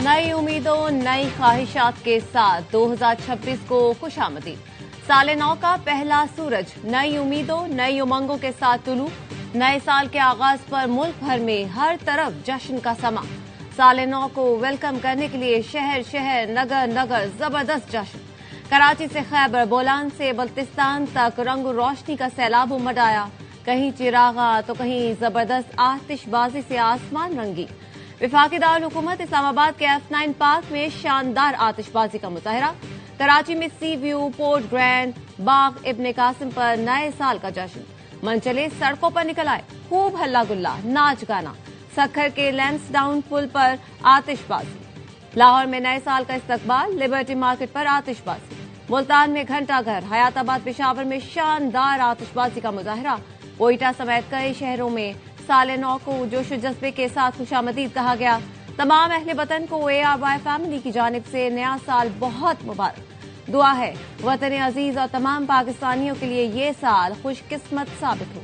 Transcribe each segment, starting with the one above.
नई उम्मीदों नई ख्वाहिशात के साथ 2026 को खुशामदीद। साले नौ का पहला सूरज नई उम्मीदों नई उमंगों के साथ तुलू। नए साल के आगाज पर मुल्क भर में हर तरफ जश्न का समा। साले नौ को वेलकम करने के लिए शहर शहर नगर नगर जबरदस्त जश्न। कराची से खैबर बोलान से बल्तिस्तान तक रंग रोशनी का सैलाब उमड़ आया। कहीं चिरागा तो कहीं जबरदस्त आतिशबाजी से आसमान रंगी। विफाकी दारुल हुकूमत इस्लामाबाद के F9 पार्क में शानदार आतिशबाजी का मुजाहरा। कराची में सी व्यू, पोर्ट ग्रैंड, बाग इब्ने कासिम पर नए साल का जश्न। मनचले सड़कों पर निकल आए, खूब हल्ला गुल्ला, नाच गाना। सखर के लैंसडाउन पुल पर आतिशबाजी। लाहौर में नए साल का इस्तकबाल, लिबर्टी मार्केट पर आतिशबाजी। मुल्तान में घंटाघर, हयाताबाद, पेशावर में शानदार आतिशबाजी का मुजाहरा। कोयटा समेत कई शहरों में साले नौ को जोश जज्बे के साथ खुशामदीद कहा गया। तमाम अहले वतन को ARY फैमिली की जानिब से नया साल बहुत मुबारक। दुआ है वतन अजीज और तमाम पाकिस्तानियों के लिए ये साल खुशकिस्मत साबित हो।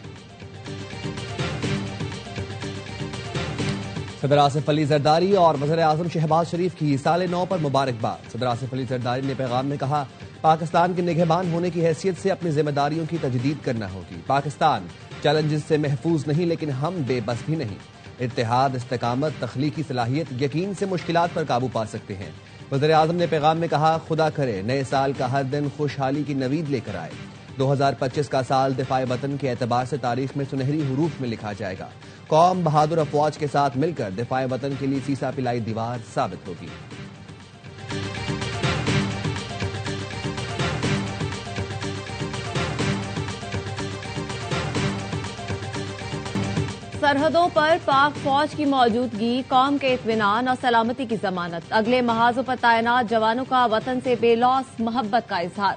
सदर आसिफ अली जरदारी और वज़ीर आज़म शहबाज शरीफ की साले नौ पर मुबारकबाद। सदर आसिफ अली जरदारी ने पैगाम में कहा, पाकिस्तान के निगहबान होने की हैसियत से अपनी जिम्मेदारियों की तजदीद करना होगी। पाकिस्तान चैलेंजेस से महफूज नहीं, लेकिन हम बेबस भी नहीं। इत्तेहाद, इस्तेकामत, तख्लीकी सलाहियत, यकीन से मुश्किलात पर काबू पा सकते हैं। वज़ीर आज़म ने पैगाम में कहा, खुदा करे नए साल का हर दिन खुशहाली की नवीद लेकर आए। 2025 का साल दिफाए वतन के एतबार से तारीख में सुनहरी हुरूफ में लिखा जाएगा। कौम बहादुर अफवाज के साथ मिलकर दिफाए वतन के लिए सीसा पिलाई दीवार साबित होगी। सरहदों पर पाक फौज की मौजूदगी कौम के इत्मीनान और सलामती की जमानत। अगले महाजों पर तैनात जवानों का वतन से बेलौस मोहब्बत का इजहार।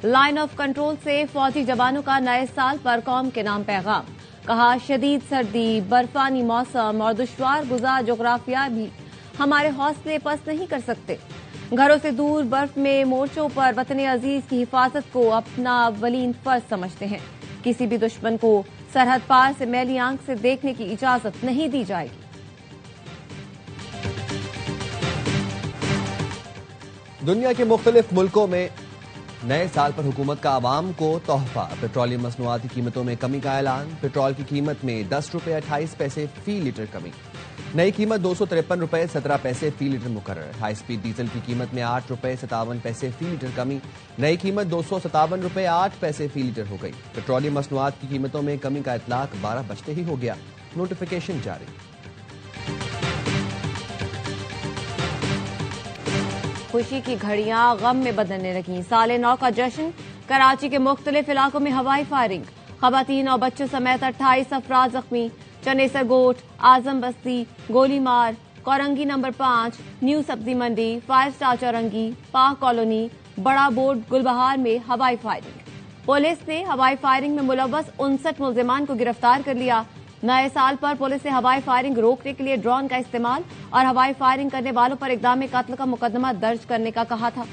लाइन ऑफ कंट्रोल से फौजी जवानों का नए साल पर कौम के नाम पैगाम। कहा, शदीद सर्दी, बर्फानी मौसम और दुश्वार गुजार जोग्राफिया भी हमारे हौसले पस्त नहीं कर सकते। घरों से दूर बर्फ में मोर्चों पर वतन अजीज की हिफाजत को अपना अव्वलीन फर्ज समझते हैं। किसी भी दुश्मन को सरहद पार से मैली आंख से देखने की इजाजत नहीं दी जाएगी। दुनिया के मुख्तलिफ मुल्कों में नए साल पर हुकूमत का आवाम को तोहफा। पेट्रोलियम मसनूआती कीमतों में कमी का ऐलान। पेट्रोल की कीमत में 10 रुपये 28 पैसे फी लीटर कमी। नई कीमत 253 रुपये 17 पैसे फी लीटर मुकर्रर। हाई स्पीड डीजल की कीमत में 8 रुपये 57 पैसे फी लीटर कमी। नई कीमत 257 रुपये 8 पैसे फी लीटर हो गई। पेट्रोलियम मसनूआत की कीमतों में कमी का इतलाक 12 बजते ही हो गया। नोटिफिकेशन जारी। खुशी की घड़ियां गम में बदलने लगी। साले नौ का जश्न। कराची के मुख्तलिफ इलाकों में हवाई फायरिंग। खवातीन और बच्चों समेत 28 अफराद जख्मी। चनेसर गोट, आजम बस्ती, गोलीमार, कोरंगी नंबर 5, न्यू सब्जी मंडी, 5 स्टार चौरंगी, पाक कॉलोनी, बड़ा बोर्ड, गुलबहार में हवाई फायरिंग। पुलिस ने हवाई फायरिंग में मुलव्वस 59 मुल्जिमान को गिरफ्तार कर लिया। नए साल पर पुलिस ने हवाई फायरिंग रोकने के लिए ड्रोन का इस्तेमाल और हवाई फायरिंग करने वालों पर इक़दाम कत्ल का मुकदमा दर्ज करने का कहा था।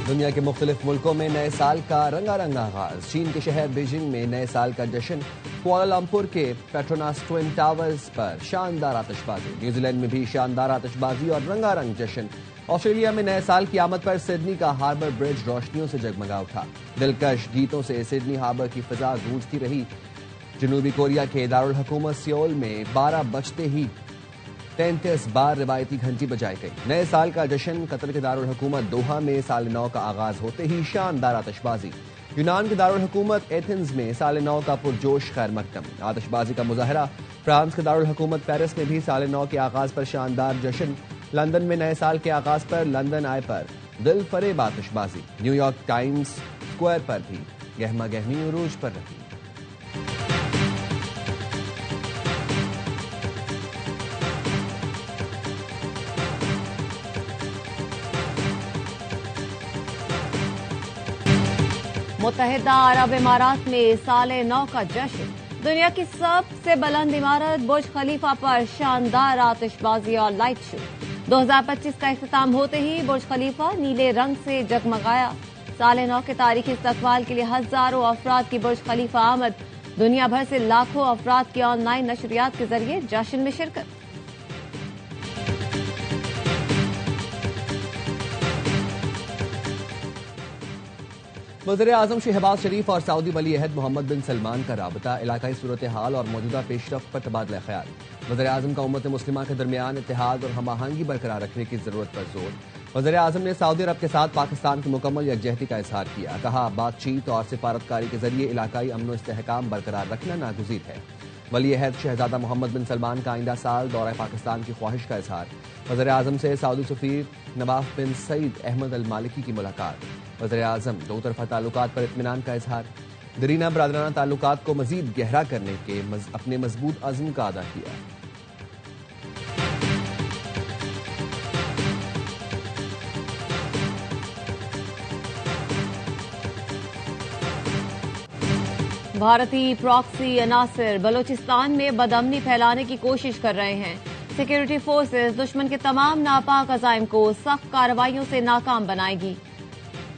दुनिया के मुख्तलिफ मुल्कों में नए साल का रंगारंग आगाज। चीन के शहर बीजिंग में नए साल का जश्न। कुआलालंपुर के पेट्रोनास ट्विन टावर्स पर शानदार आतिशबाजी। न्यूजीलैंड में भी शानदार आतिशबाजी और रंगारंग जश्न। ऑस्ट्रेलिया में नए साल की आमद पर सिडनी का हार्बर ब्रिज रोशनियों से जगमगा उठा। दिलकश गीतों से सिडनी हार्बर की फिजा गूंजती रही। जनूबी कोरिया के दारुल हुकूमत सियोल में 12 बजते ही 33 बार रिवायती घंटी बजाई गई। नए साल का जश्न। कतर के दारुल हुकूमत दोहा में साल नौ का आगाज होते ही शानदार आतिशबाजी। यूनान के दारुल हुकूमत एथेंस में साल नौ का पुरजोश खैर मकदम। आतिशबाजी का मुजाहरा। फ्रांस के दारुल हुकूमत पेरिस में भी साल नौ के आगाज पर शानदार जश्न। लंदन में नए साल के आगाज पर लंदन आय पर दिल फरेब आतिशबाजी। न्यूयॉर्क टाइम्स स्क्वायर पर भी गहमा गहमी उरूज पर रही। मुत्तहिदा अरब इमारात में साले नौ का जश्न। दुनिया की सबसे बुलंद इमारत बुर्ज खलीफा पर शानदार आतिशबाजी और लाइट शो। 2025 का इख्तिताम होते ही बुर्ज खलीफा नीले रंग से जगमगाया। साले 9 के तारीखी इस्तकबाल के लिए हजारों अफराद की बुर्ज खलीफा आमद। दुनिया भर से लाखों अफराद की ऑनलाइन नशरियात के जरिए जश्न में शिरकत। वज़ीर आज़म शहबाज शरीफ और सऊदी वली अहद मोहम्मद बिन सलमान का राबता, इलाकाई सूरत हाल और मौजूदा पेशरफ्त पर तबादला ख्याल। वज़ीर आज़म का उम्मत मुस्लिमा के दरमियान इत्तेहाद और हम आहंगी बरकरार रखने की जरूरत पर जोर। वज़ीर आज़म ने सऊदी अरब के साथ पाकिस्तान की मुकम्मल यकजहती का इजहार किया। कहा, बातचीत और सिफारतकारी के जरिए इलाकाई अमन व इस्तेहकाम बरकरार रखना नागुज़ीर है। वली अहद शहजादा मोहम्मद बिन सलमान का आइंदा साल दौरा पाकिस्तान की ख्वाहिश का इजहार। वज़ीर आज़म से सऊदी सफ़ीर नवाफ बिन सईद अहमद अल मालिकी की मुलाकात। वज़ीर आज़म दो तरफा ताल्लुकात पर इत्मीनान का इजहार। दरीना बरादराना ताल्लुकात को मजीद गहरा करने के अपने मजबूत अज़्म का अदा किया। भारतीय प्रॉक्सी अनासिर बलोचिस्तान में बदअमनी फैलाने की कोशिश कर रहे हैं। सिक्योरिटी फोर्सेस दुश्मन के तमाम नापाक अज़ाइम को सख्त कार्रवाइयों से नाकाम बनाएगी।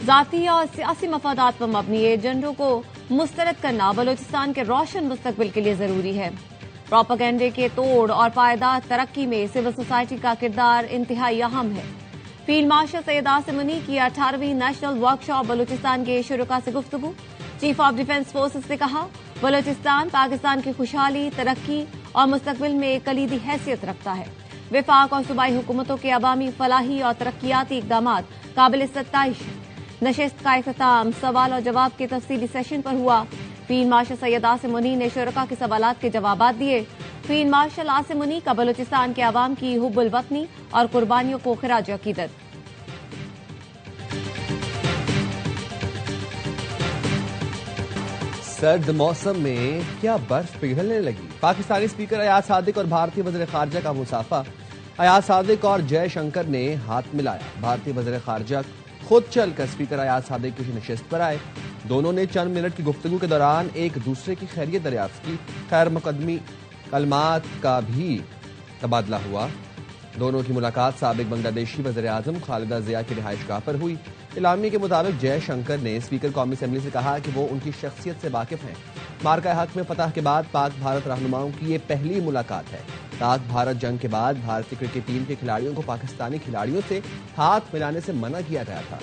जाती और सियासी मफादात पर मबनी एजेंडों को मुस्तरद करना बलोचिस्तान के रोशन मुस्तकबिल के लिए जरूरी है। प्रोपेगेंडे के तोड़ और पायदार तरक्की में सिविल सोसाइटी का किरदार इंतहाई अहम है। फील्ड मार्शल सैयद आसिम मुनी की 18वीं नेशनल वर्कशॉप बलोचिस्तान के शुरुका से गुफ्तगू। चीफ ऑफ डिफेंस फोर्सेस ने कहा, बलोचिस्तान पाकिस्तान की खुशहाली, तरक्की और मुस्तकबिल में कलीदी हैसियत रखता है। विफाक और सूबाई हुकूमतों के अवामी फलाही और तरक्याती इकदाम काबिल सत्ताइश है। नशिस्त का इख्तिताम सवाल और जवाब के तफसीली सेशन पर हुआ। फील्ड मार्शल सैयद आसिम मुनी ने शुरका के सवालात के जवाबात दिए। फील्ड मार्शल आसिम मुनी का बलोचिस्तान के अवाम की हुब्बुल वतनी और कुर्बानियों को खिराज अकीदत। सर्द मौसम में क्या बर्फ पिघलने लगी? पाकिस्तानी स्पीकर अयाज सादिक और भारतीय वज़ीर खारजा का मुसाफा। अयाज सादिक और जयशंकर ने हाथ मिलाया। भारतीय वज़ीर खारजा खुद चलकर स्पीकर अयाज सादिक की नशिस्त पर आए। दोनों ने चंद मिनट की गुफ्तगू के दौरान एक दूसरे की खैरियत दरियाफ्त की। खैर मुकदमी कलमात का भी तबादला हुआ। दोनों की मुलाकात साबिक बांग्लादेशी वज़ीर आज़म खालिदा जिया की रिहाइशगाह पर हुई। इलामी के मुताबिक जयशंकर ने स्पीकर कौमी असेंबली से कहा कि वो उनकी शख्सियत से वाकिफ हैं। मार्का हक में फतह के बाद पाक भारत रहनुमाओं की ये पहली मुलाकात है। पाक भारत जंग के बाद भारतीय क्रिकेट टीम के खिलाड़ियों को पाकिस्तानी खिलाड़ियों से हाथ मिलाने से मना किया गया था।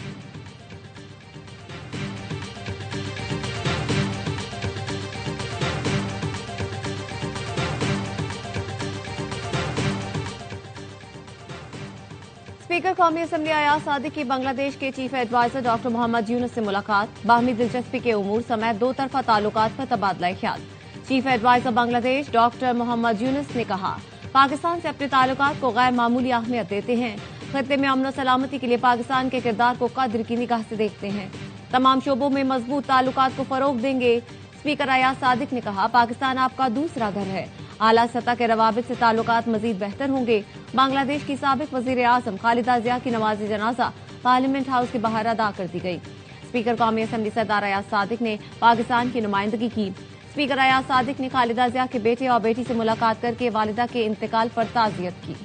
स्पीकर कौमी असेंबली अयाज सादिक की बांग्लादेश के chief adviser doctor Mohammad Yunus से मुलाकात। बाहमी दिलचस्पी के उमूर समेत दो तरफा ताल्लुकात पर तबादला ख्याल। Chief adviser Bangladesh doctor Mohammad Yunus ने कहा, पाकिस्तान से अपने ताल्लुकात को गैर मामूली अहमियत देते हैं। खत्ते में अमन और सलामती के लिए पाकिस्तान के किरदार को कद्र की निगाह से देखते हैं। तमाम शोबों में मजबूत ताल्लुकात को फरोग देंगे। स्पीकर अयाज सादिक ने कहा, पाकिस्तान आपका दूसरा घर है। आला सतह के रवाबित से ताल्लुकात मजीद बेहतर होंगे। बांग्लादेश की साबिक वजीर आजम खालिदा जिया की नमाज जनाजा पार्लियामेंट हाउस के बाहर अदा कर दी गई। स्पीकर कौमी असेंबली सरदार अयाज सादिक ने पाकिस्तान की नुमाइंदगी की। स्पीकर अयाज सादिक ने खालिदा जिया के बेटे और बेटी से मुलाकात करके वालिदा के इंतकाल पर ताज़ियत की।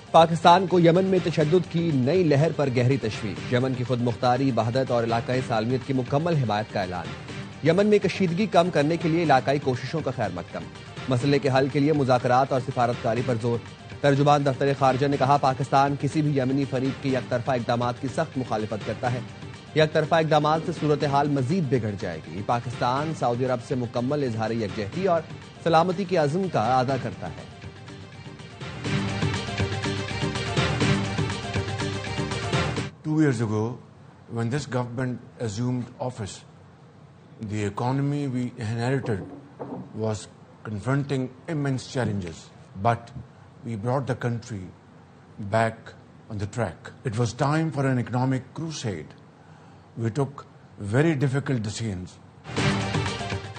पाकिस्तान को यमन में तशद्दुद की नई लहर पर गहरी तशवीश। यमन की खुद मुख्तारी, वहदत और इलाकाई सालमियत की मुकम्मल हिमायत का ऐलान। यमन में कशीदगी कम करने के लिए इलाकाई कोशिशों का खैर मकदम। मसले के हल के लिए मुज़ाकरात और सिफारतकारी पर जोर। तर्जुमान दफ्तर खारजा ने कहा, पाकिस्तान किसी भी यमनी फरीक के यकतरफा इकदाम की सख्त मुखालिफत करता है। यकतरफा इकदाम से सूरत हाल मजीद बिगड़ जाएगी। पाकिस्तान सऊदी अरब से मुकम्मल इजहार यकजहती और सलामती के अज़्म का अदा करता है। Two years ago, when this government assumed office, the economy we inherited was confronting immense challenges. But we brought the country back on the track. It was time for an economic crusade. We took very difficult decisions.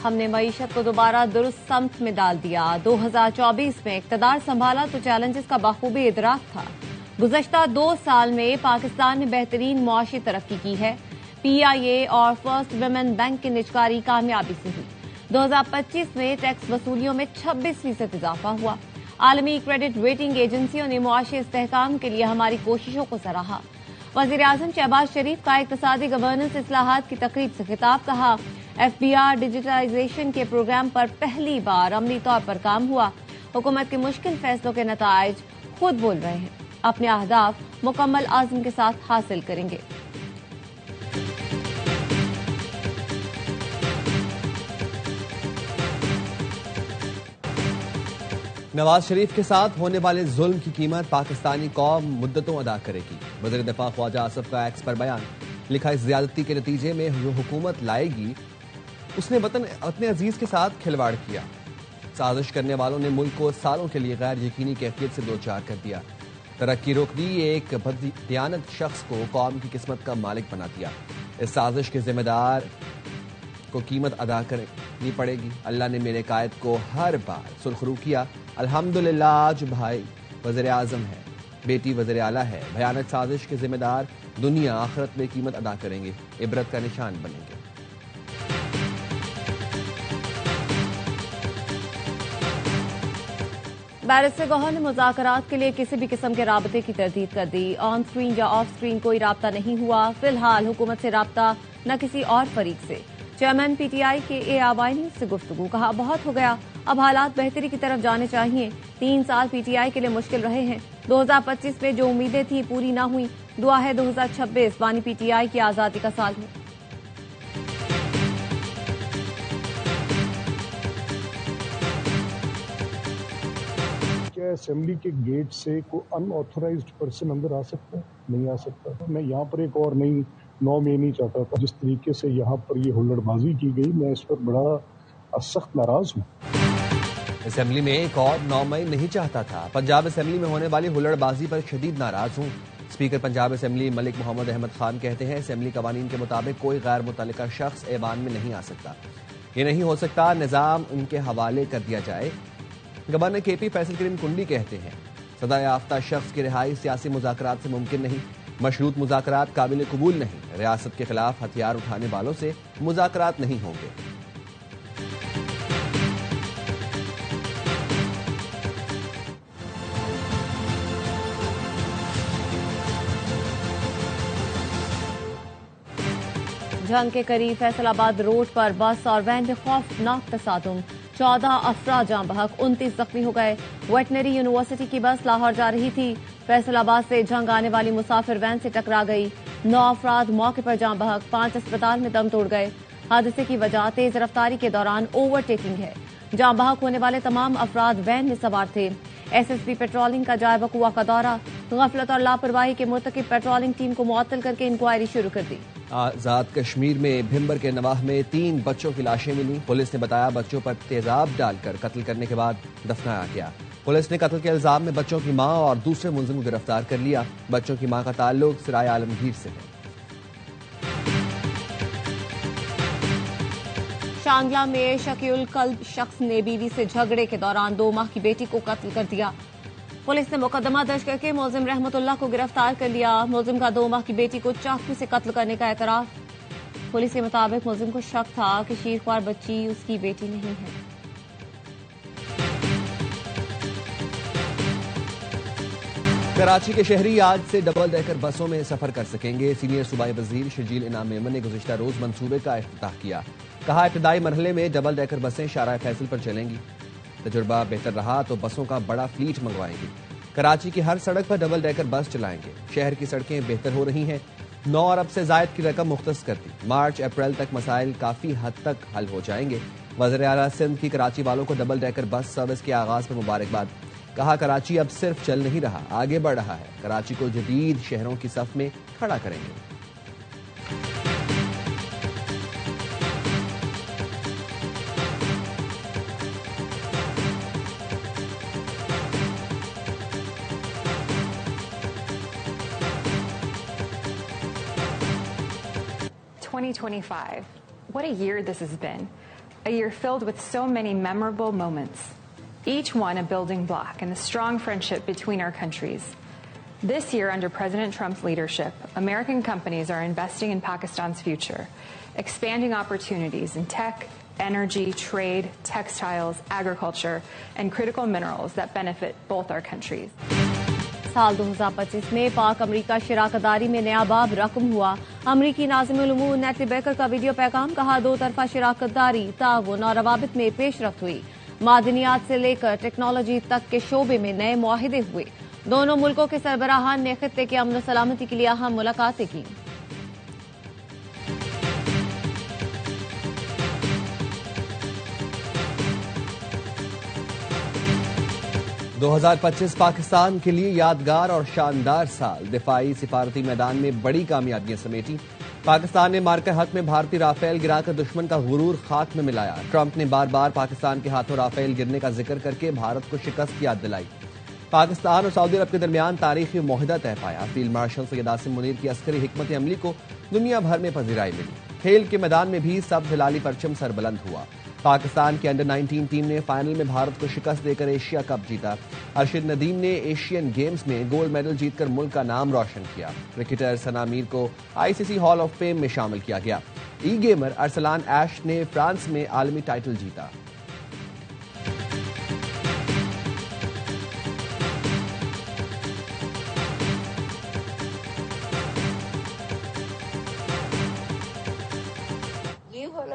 हमने मईशत को दोबारा दुरुस्त समत में डाल दिया। 2024 में इक़्तिदार संभाला तो चैलेंजेस का बखूबी इदराक था। गुज़श्ता 2 साल में पाकिस्तान ने बेहतरीन मुआशी तरक्की की है। PIA और फर्स्ट विमेन बैंक की निजकारी कामयाबी से हुई। 2025 में टैक्स वसूलियों में 26% इजाफा हुआ। आलमी क्रेडिट रेटिंग एजेंसियों ने मुआशी इस्तेहकाम के लिए हमारी कोशिशों को सराहा। वज़ीर-ए-आज़म शहबाज शरीफ का इक़्तिसादी गवर्नेंस इस्लाहात की तकरीब से खिताब। कहा, FBR डिजिटाइजेशन के प्रोग्राम पर पहली बार अमली तौर पर काम हुआ। हुकूमत के मुश्किल फैसलों के नताइज खुद बोल रहे हैं। अपने अहदाफ मुकम्मल आज़म के साथ हासिल करेंगे। नवाज शरीफ के साथ होने वाले जुल्म की कीमत पाकिस्तानी कौम मुद्दतों अदा करेगी। वज़ीर दिफा ख्वाजा आसिफ का एक्स पर बयान। लिखा, इस ज्यादती के नतीजे में जो हुकूमत लाएगी उसने वतन अपने अजीज के साथ खिलवाड़ किया। साजिश करने वालों ने मुल्क को सालों के लिए गैर यकीनी कैफियत से दो चार कर दिया। तरक्की रोक दी। एक बददियानत शख्स को कौम की किस्मत का मालिक बना दिया। इस साजिश के जिम्मेदार को कीमत अदा करनी पड़ेगी। अल्लाह ने मेरे कायद को हर बार सुरखरू किया। अल्हम्दुलिल्लाह आज भाई वज़ीर आज़म है, बेटी वज़ीर आला है। भयानक साजिश के जिम्मेदार दुनिया आखिरत में कीमत अदा करेंगे, इबरत का निशान बनेंगे। बैरिस्टर गौहर ने मुज़ाकरात के लिए किसी भी किस्म के राबते की तरदीद कर दी। ऑन स्क्रीन या ऑफ स्क्रीन कोई राब्ता नहीं हुआ। फिलहाल हुकूमत से राब्ता न किसी और फरीक से। चेयरमैन PTI के ARY ने उससे गुफ्तगू। कहा, बहुत हो गया, अब हालात बेहतरी की तरफ जाने चाहिए। 3 साल PTI के लिए मुश्किल रहे हैं। 2025 में जो उम्मीदें थी पूरी ना हुई। दुआ है 2026 बानी PTI की आज़ादी का साल हो। क्या असेंबली के गेट से कोई अनऑथराइज्ड पर्सन अंदर आ सकता है? नहीं आ सकता। मैं यहाँ पर एक और नई नॉर्म ये नहीं चाहता था। जिस तरीके से यहाँ पर ये हुल्लड़बाजी की गई, मैं इस पर बड़ा सख्त नाराज हूँ। असेंबली में एक और नौमई नहीं चाहता था। पंजाब असेंबली में होने वाली हुल्लड़बाजी पर शदीद नाराज हूँ। स्पीकर पंजाब असेंबली मलिक मोहम्मद अहमद खान कहते हैं, असेंबली कवानीन के मुताबिक कोई गैर मुतल्लिका शख्स ऐवान में नहीं आ सकता। ये नहीं हो सकता, निज़ाम उनके हवाले कर दिया जाए। गवर्नर KP फैसल करीम कुंडी कहते हैं, सदा याफ्ता शख्स की रिहाई सियासी मुज़ाकरात से मुमकिन नहीं। मशरूत मुज़ाकरात काबिल कबूल नहीं। रियासत के खिलाफ हथियार उठाने वालों से मुज़ाकरात नहीं होंगे। जंग के करीब फैसलाबाद रोड पर बस और वैन में खौफनाक तसादुम। 14 अफराद जाँ बहक, 29 जख्मी हो गए। वेटनरी यूनिवर्सिटी की बस लाहौर जा रही थी। फैसलाबाद से जंग आने वाली मुसाफिर वैन से टकरा गई। 9 अफराद मौके पर जाँ बहक, 5 अस्पताल में दम तोड़ गए। हादसे की वजह तेज रफ्तारी के दौरान ओवरटेकिंग है। जाँ बहक होने वाले तमाम अफराद वैन में सवार थे। SSB पेट्रोलिंग का जाए बकुआ का दौरा। गफलत और लापरवाही के मुर्तकिब पेट्रोलिंग टीम को मुअत्तल करके इंक्वायरी शुरू कर दी। आजाद कश्मीर में भिम्बर के नवाह में 3 बच्चों की लाशें मिली। पुलिस ने बताया बच्चों पर तेजाब डालकर कत्ल करने के बाद दफनाया गया। पुलिस ने कत्ल के इल्जाम में बच्चों की मां और दूसरे मुलजिम को गिरफ्तार कर लिया। बच्चों की मां का ताल्लुक सराय आलमगीर से है। शांगला में शकीउल कल्ब शख्स ने बीवी से झगड़े के दौरान 2 माह की बेटी को कत्ल कर दिया। पुलिस ने मुकदमा दर्ज करके मुलजिम रहमतुल्लाह को गिरफ्तार कर लिया। मुलजिम का 2 माह की बेटी को चाकू से कत्ल करने का एतराफ। पुलिस के मुताबिक मुलजिम को शक था कि शीरख्वार बच्ची उसकी बेटी नहीं है। कराची के शहरी आज से डबल डेकर बसों में सफर कर सकेंगे। सीनियर सूबाई वजीर शर्जील इनाम मेमन ने गुज़िश्ता रोज मंसूबे का इफ्तिताह किया। कहा, इब्तिदाई मरहले में डबल डेकर बसें शाहराह फैसल पर चलेंगी। तजुर्बा बेहतर रहा तो बसों का बड़ा फ्लीट मंगवाएंगे। कराची की हर सड़क पर डबल डेकर बस चलाएंगे। शहर की सड़कें बेहतर हो रही हैं। 9 अरब से जायद की रकम मुख्तस कर दी। मार्च अप्रैल तक मसाइल काफी हद तक हल हो जाएंगे। वज़ीर आला सिंध की कराची वालों को डबल डेकर बस सर्विस के आगाज पर मुबारकबाद। कहा, कराची अब सिर्फ चल नहीं रहा, आगे बढ़ रहा है। कराची को जदीद शहरों की सफ में खड़ा करेंगे। What a year this has been. A year filled with so many memorable moments. Each one a building block in the strong friendship between our countries. This year, under President Trump's leadership, American companies are investing in Pakistan's future, expanding opportunities in tech, energy, trade, textiles, agriculture, and critical minerals that benefit both our countries. साल 2025 में पाक अमरीका शराकतदारी में नया बाब रकम हुआ। अमरीकी नाज़िमुल उमूर neatly baker का वीडियो पैगाम, कहा दो तरफा शराकतदारी, ताउन और रवाबित में पेशरफ्त हुई। मादनियात से लेकर टेक्नोलॉजी तक के शोबे में नए मुआहिदे हुए। दोनों मुल्कों के सरबराहान ने खित्ते के अमन सलामती के लिए अहम मुलाकातें की। दो 2025 पाकिस्तान के लिए यादगार और शानदार साल। दिफाई सिफारती मैदान में बड़ी कामयाबियां समेटी। पाकिस्तान ने मार्कर हक में भारतीय राफेल गिराकर दुश्मन का गुरूर खाक में मिलाया। ट्रंप ने बार बार पाकिस्तान के हाथों राफेल गिरने का जिक्र करके भारत को शिकस्त याद दिलाई। पाकिस्तान और सऊदी अरब के दरमियान तारीखी मुआहिदा तय पाया। फील्ड मार्शल सैयद आसिम मुनीर की अस्करी हिकमत अमली को दुनिया भर में पजीराई मिली। खेल के मैदान में भी सब्ज हिलाली परचम सरबुलंद हुआ। पाकिस्तान की अंडर 19 टीम ने फाइनल में भारत को शिकस्त देकर एशिया कप जीता। अरशद नदीम ने एशियन गेम्स में गोल्ड मेडल जीतकर मुल्क का नाम रोशन किया। क्रिकेटर सना मीर को आईसीसी हॉल ऑफ फेम में शामिल किया गया। ई गेमर अरसलान ऐश ने फ्रांस में आलमी टाइटल जीता।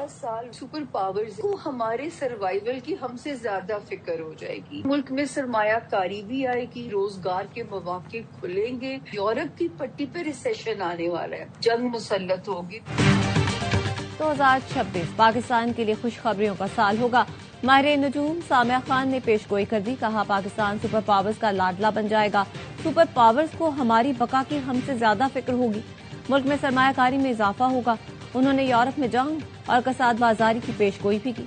साल सुपर पावर्स को हमारे सर्वाइवल की हमसे ज्यादा फिक्र हो जाएगी। मुल्क में सरमायाकारी भी आएगी, रोजगार के मौके खुलेंगे। यूरोप की पट्टी पे रिसेशन आने वाला है, जंग मुसल्लत होगी। 2026 पाकिस्तान के लिए खुशखबरियों का साल होगा। माहिर नजूम सामिया खान ने पेशगोई कर दी, कहा पाकिस्तान सुपर पावर्स का लाडला बन जाएगा। सुपर पावर्स को हमारी बका की हमसे ज्यादा फिक्र होगी। मुल्क में सरमायाकारी में इजाफा होगा। उन्होंने यूरोप में जंग और कसाद बाजारी की पेशगोई भी की।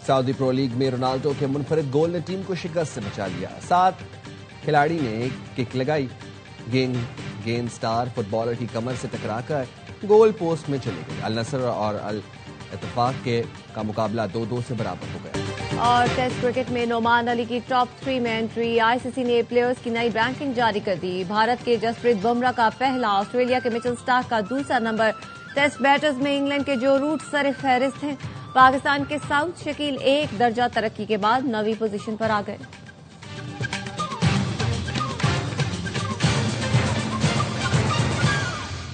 सऊदी प्रो लीग में रोनाल्डो के मुनफरिद गोल ने टीम को शिकस्त से बचा लिया। 7 खिलाड़ी ने किक लगाई। गेंद स्टार फुटबॉलर की कमर से टकराकर गोल पोस्ट में चली गई। अल नसर और अल इत्तेफाक का मुकाबला 2-2 से बराबर हो गया। और टेस्ट क्रिकेट में नोमान अली की टॉप 3 में एंट्री। आईसीसी ने प्लेयर्स की नई रैंकिंग जारी कर दी। भारत के जसप्रीत बुमराह का पहला, ऑस्ट्रेलिया के मिचेल स्टार्क का दूसरा नंबर। टेस्ट बैटर्स में इंग्लैंड के जो रूट सर फहरिस्त हैं। पाकिस्तान के साउथ शकील 1 दर्जा तरक्की के बाद 9वीं पोजीशन पर आ गए।